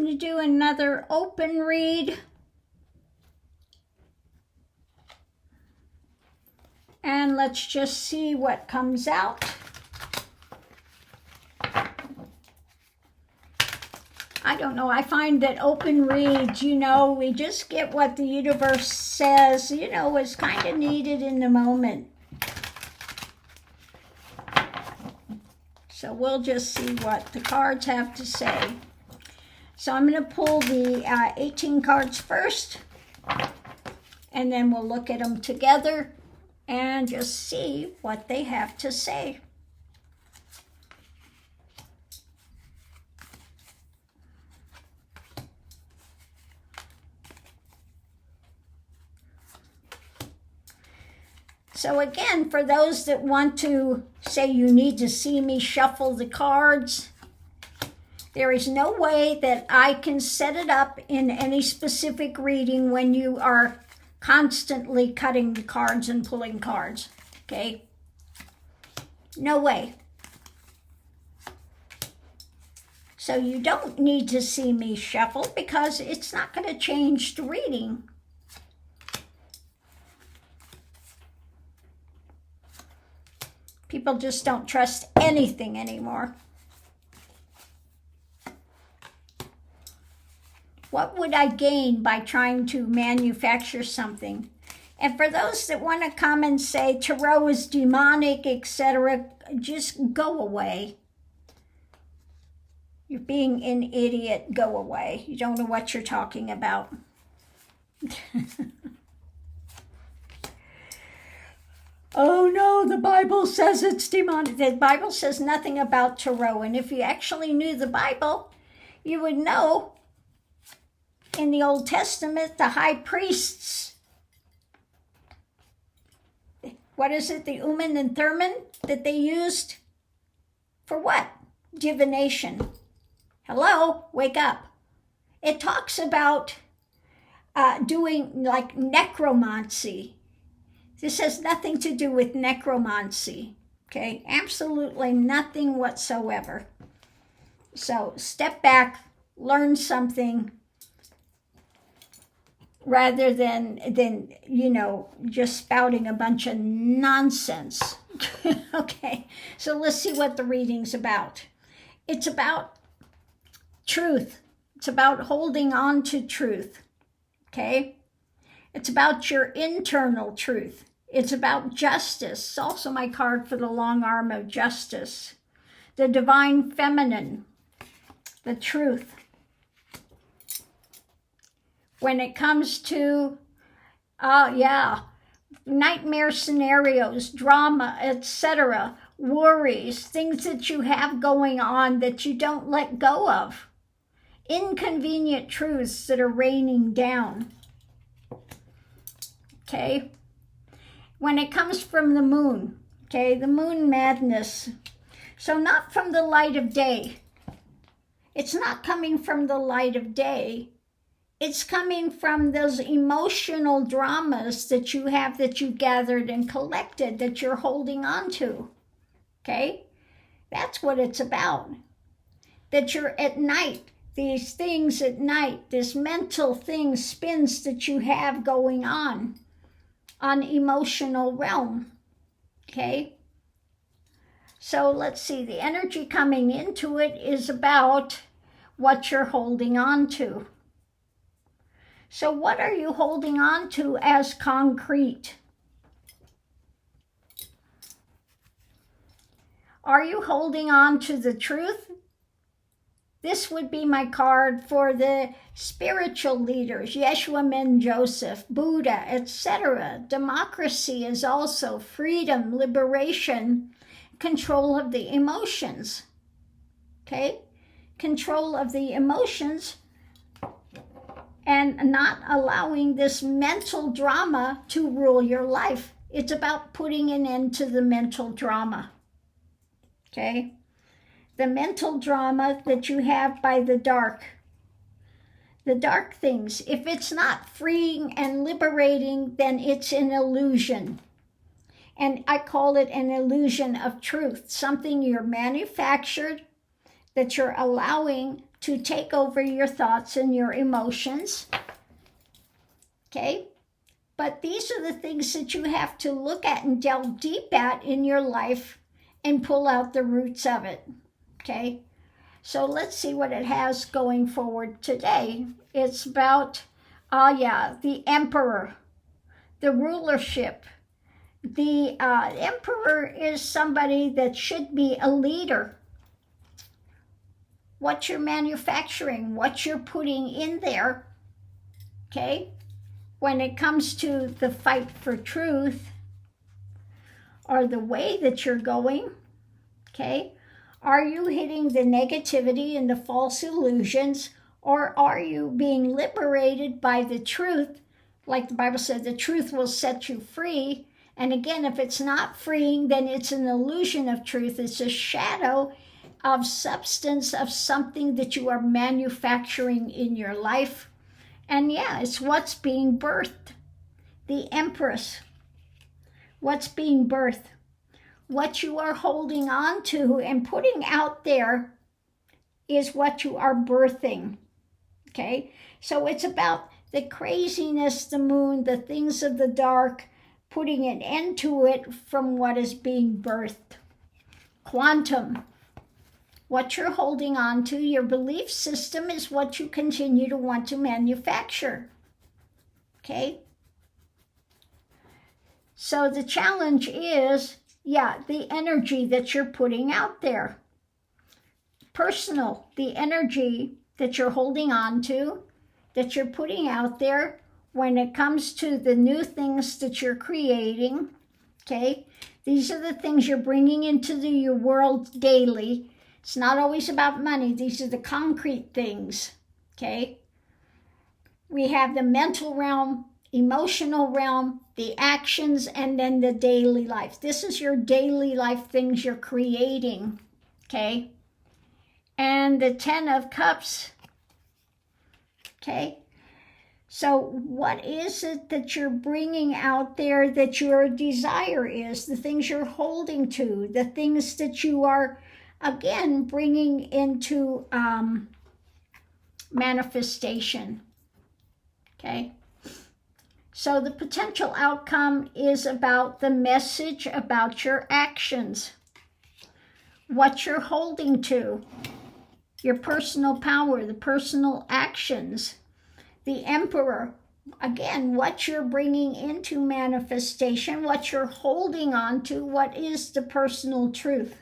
going to do another open read. And let's just see what comes out. I don't know, I find that open reads, we just get what the universe says, is kind of needed in the moment. So we'll just see what the cards have to say. So I'm going to pull the 18 cards first, and then we'll look at them together and just see what they have to say. So again, for those that want to say you need to see me shuffle the cards, there is no way that I can set it up in any specific reading when you are constantly cutting the cards and pulling cards, okay? No way. So you don't need to see me shuffle because it's not going to change the reading. People just don't trust anything anymore. What would I gain by trying to manufacture something? And for those that want to come and say tarot is demonic, etc., just go away. You're being an idiot. Go away. You don't know what you're talking about. Oh no, the Bible says it's demonic. The Bible says nothing about tarot. And if you actually knew the Bible, you would know in the Old Testament, the high priests, what is it, the Urim and Thummim that they used? For what? Divination. Hello, wake up. It talks about doing like necromancy. This has nothing to do with necromancy, okay? Absolutely nothing whatsoever. So step back, learn something, rather than just spouting a bunch of nonsense. Okay, so let's see what the reading's about. It's about truth. It's about holding on to truth, okay? It's about your internal truth. It's about justice. It's also my card for the long arm of justice. The divine feminine, the truth. When it comes to, nightmare scenarios, drama, etc., worries, things that you have going on that you don't let go of, inconvenient truths that are raining down. Okay? When it comes from the moon, okay, the moon madness. So not from the light of day. It's not coming from the light of day. It's coming from those emotional dramas that you have, that you gathered and collected, that you're holding on to. Okay? That's what it's about. That you're at night, these things at night, this mental thing, spins that you have going on emotional realm. Okay? So let's see, the energy coming into it is about what you're holding on to. So what are you holding on to as concrete? Are you holding on to the truth? This would be my card for the spiritual leaders, Yeshua ben Joseph, Buddha, etc. Democracy is also freedom, liberation, control of the emotions. Okay? Control of the emotions and not allowing this mental drama to rule your life. It's about putting an end to the mental drama. Okay? The mental drama that you have by the dark things. If it's not freeing and liberating, then it's an illusion. And I call it an illusion of truth, something you're manufactured, that you're allowing to take over your thoughts and your emotions. Okay? But these are the things that you have to look at and delve deep at in your life and pull out the roots of it. Okay? So let's see what it has going forward today. It's about, the emperor, the rulership. The emperor is somebody that should be a leader. What you're manufacturing, what you're putting in there, okay? When it comes to the fight for truth or the way that you're going, okay? Are you hitting the negativity and the false illusions, or are you being liberated by the truth? Like the Bible said, the truth will set you free. And again, if it's not freeing, then it's an illusion of truth. It's a shadow of substance of something that you are manufacturing in your life. And yeah, it's what's being birthed. The empress. What's being birthed. What you are holding on to and putting out there is what you are birthing. Okay? So it's about the craziness, the moon, the things of the dark, putting an end to it from what is being birthed. Quantum. What you're holding on to, your belief system, is what you continue to want to manufacture. Okay? So the challenge is, the energy that you're putting out there. Personal, the energy that you're holding on to, that you're putting out there when it comes to the new things that you're creating. Okay? These are the things you're bringing into your world daily. It's not always about money. These are the concrete things, okay? We have the mental realm, emotional realm, the actions, and then the daily life. This is your daily life things you're creating, okay? And the 10 of Cups, okay? So what is it that you're bringing out there that your desire is? The things you're holding to, the things that you are, again, bringing into manifestation, okay? So the potential outcome is about the message about your actions, what you're holding to, your personal power, the personal actions. The emperor, again, what you're bringing into manifestation, what you're holding on to, what is the personal truth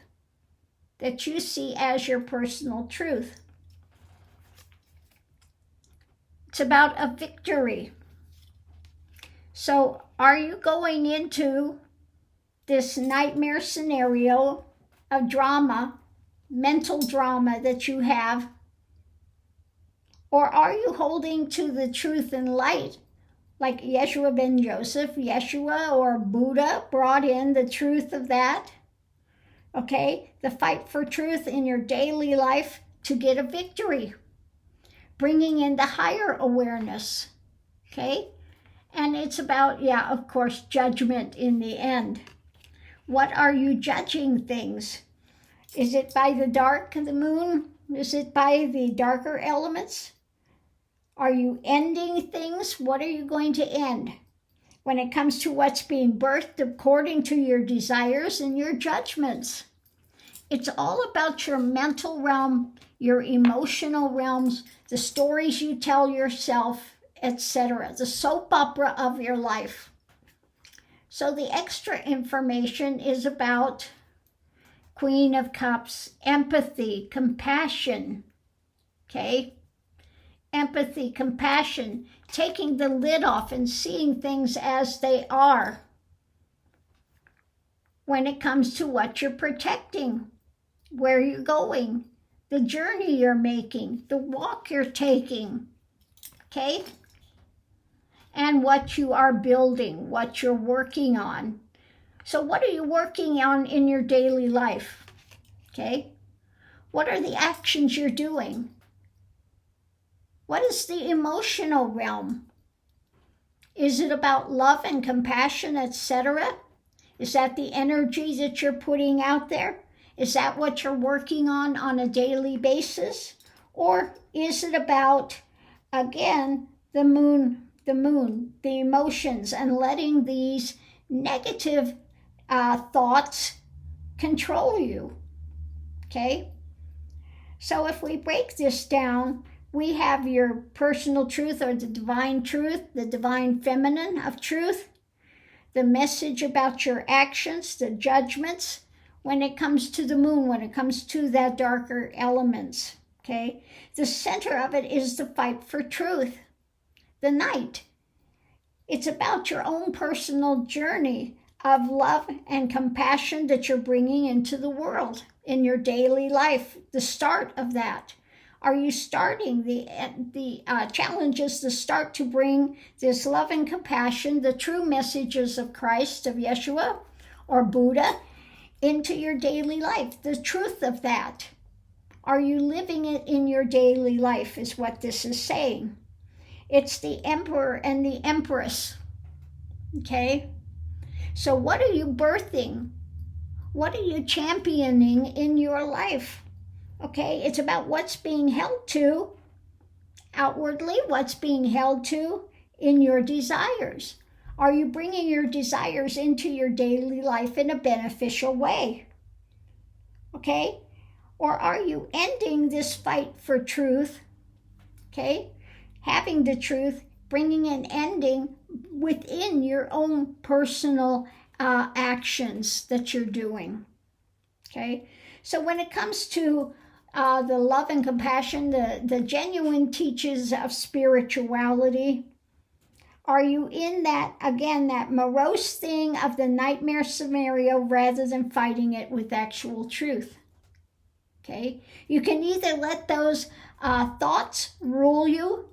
that you see as your personal truth. It's about a victory. So are you going into this nightmare scenario of drama, mental drama that you have, or are you holding to the truth and light, like Yeshua ben Joseph, Yeshua or Buddha brought in the truth of that? Okay, the fight for truth in your daily life to get a victory, bringing in the higher awareness, okay? And it's about, of course, judgment in the end. What are you judging things? Is it by the dark of the moon? Is it by the darker elements? Are you ending things? What are you going to end? When it comes to what's being birthed according to your desires and your judgments. It's all about your mental realm, your emotional realms, the stories you tell yourself, etc. The soap opera of your life. So the extra information is about Queen of Cups, empathy, compassion, okay? Empathy, compassion, taking the lid off and seeing things as they are when it comes to what you're protecting, where you're going, the journey you're making, the walk you're taking, okay? And what you are building, what you're working on. So what are you working on in your daily life, okay? What are the actions you're doing? What is the emotional realm? Is it about love and compassion, etc.? Is that the energy that you're putting out there? Is that what you're working on a daily basis? Or is it about, again, the moon, the emotions, and letting these negative thoughts control you? Okay? So if we break this down, we have your personal truth or the divine feminine of truth, the message about your actions, the judgments, when it comes to the moon, when it comes to that darker elements, okay? The center of it is the fight for truth, the night. It's about your own personal journey of love and compassion that you're bringing into the world in your daily life, the start of that. Are you starting the challenges to start to bring this love and compassion, the true messages of Christ, of Yeshua or Buddha, into your daily life, the truth of that? Are you living it in your daily life is what this is saying. It's the emperor and the empress, okay? So what are you birthing? What are you championing in your life? Okay, it's about what's being held to outwardly, what's being held to in your desires. Are you bringing your desires into your daily life in a beneficial way? Okay, or are you ending this fight for truth? Okay, having the truth, bringing an ending within your own personal actions that you're doing. Okay, so when it comes to the love and compassion, the genuine teachings of spirituality, are you in that, again, that morose thing of the nightmare scenario rather than fighting it with actual truth? Okay, you can either let those thoughts rule you,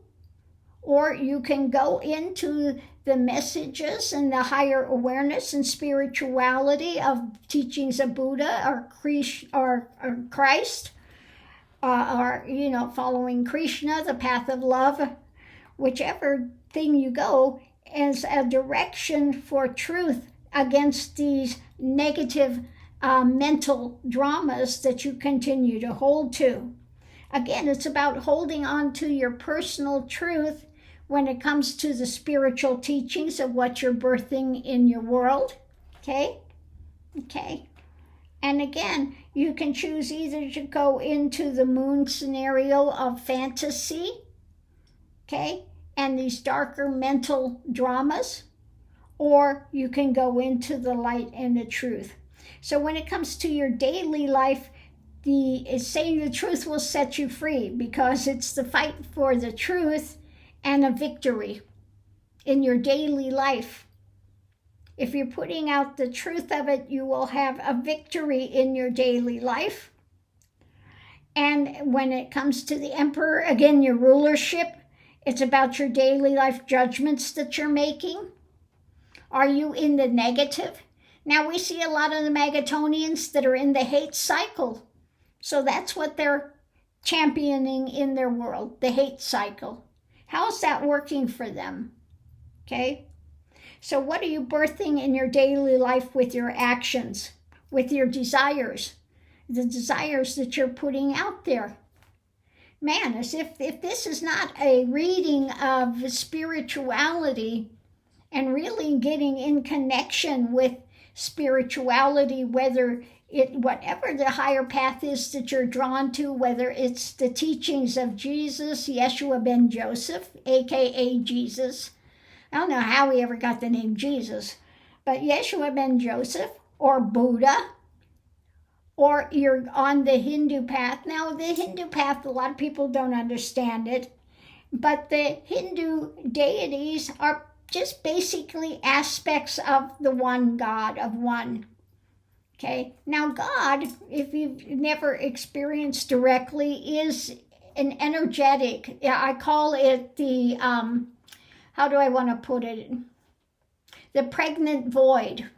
or you can go into the messages and the higher awareness and spirituality of teachings of Buddha or Christ, or following Krishna, the path of love, whichever thing you go, as a direction for truth against these negative mental dramas that you continue to hold to. Again, it's about holding on to your personal truth when it comes to the spiritual teachings of what you're birthing in your world. Okay? And again, you can choose either to go into the moon scenario of fantasy, okay, and these darker mental dramas, or you can go into the light and the truth. So when it comes to your daily life, saying the truth will set you free, because it's the fight for the truth and a victory in your daily life. If you're putting out the truth of it, you will have a victory in your daily life. And when it comes to the emperor, again, your rulership, it's about your daily life judgments that you're making. Are you in the negative? Now, we see a lot of the Magatonians that are in the hate cycle. So that's what they're championing in their world, the hate cycle. How's that working for them? Okay? So what are you birthing in your daily life with your actions, with your desires, the desires that you're putting out there? Man, as if this is not a reading of spirituality and really getting in connection with spirituality, whatever the higher path is that you're drawn to, whether it's the teachings of Jesus, Yeshua ben Joseph, aka Jesus. I don't know how he ever got the name Jesus, but Yeshua ben Joseph, or Buddha, or you're on the Hindu path. Now, the Hindu path, a lot of people don't understand it, but the Hindu deities are just basically aspects of the one God, of one. Okay, now God, if you've never experienced directly, is an energetic, I call it the, how do I want to put it? The pregnant void.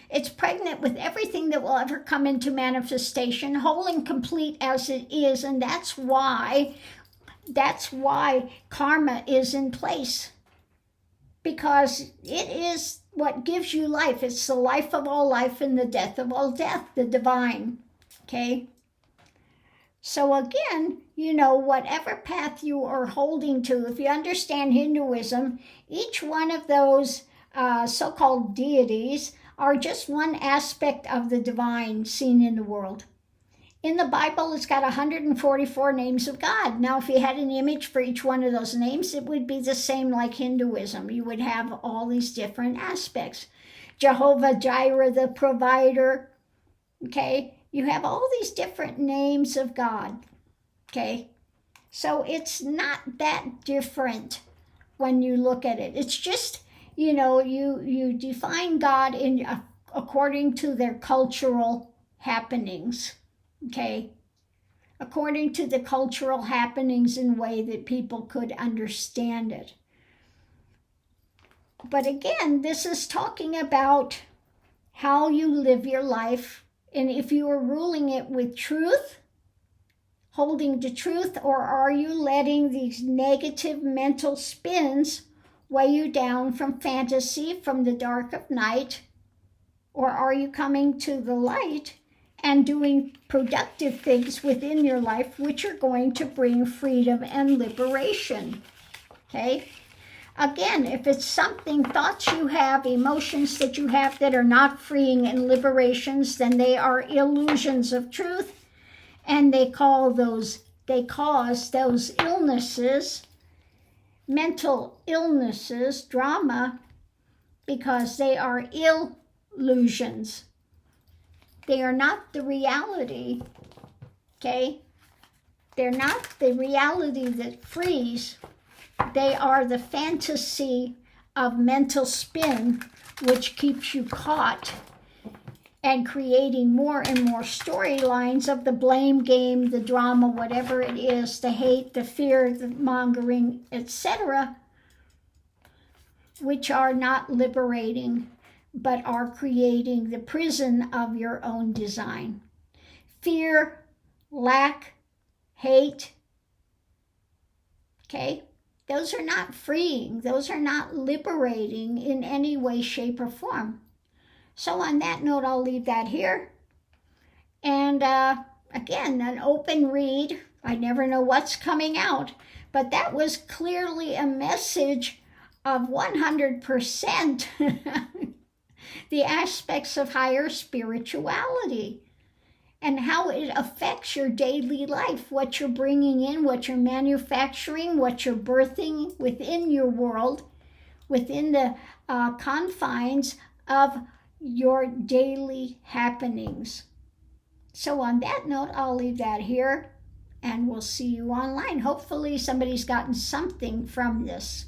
It's pregnant with everything that will ever come into manifestation, whole and complete as it is, and that's why karma is in place. Because it is what gives you life. It's the life of all life and the death of all death, the divine. Okay? So again, whatever path you are holding to, if you understand Hinduism, each one of those so-called deities are just one aspect of the divine seen in the world. In the Bible, it's got 144 names of God. Now, if you had an image for each one of those names, it would be the same like Hinduism. You would have all these different aspects. Jehovah Jireh, the provider, okay? You have all these different names of God, okay? So it's not that different when you look at it. It's just, you define God according to their cultural happenings, okay? According to the cultural happenings in a way that people could understand it. But again, this is talking about how you live your life, and if you are ruling it with truth, holding to truth, or are you letting these negative mental spins weigh you down from fantasy, from the dark of night, or are you coming to the light and doing productive things within your life which are going to bring freedom and liberation, okay? Again, if it's something, thoughts you have, emotions that you have that are not freeing and liberations, then they are illusions of truth, and they cause those illnesses, mental illnesses, drama, because they are illusions. They are not the reality, okay? They're not the reality that frees. They are the fantasy of mental spin, which keeps you caught and creating more and more storylines of the blame game, the drama, whatever it is, the hate, the fear, the mongering, etc., which are not liberating, but are creating the prison of your own design. Fear, lack, hate, okay? Those are not freeing. Those are not liberating in any way, shape, or form. So on that note, I'll leave that here. And again, an open read. I never know what's coming out. But that was clearly a message of 100% the aspects of higher spirituality and how it affects your daily life, what you're bringing in, what you're manufacturing, what you're birthing within your world, within the confines of your daily happenings. So on that note, I'll leave that here, and we'll see you online. Hopefully somebody's gotten something from this.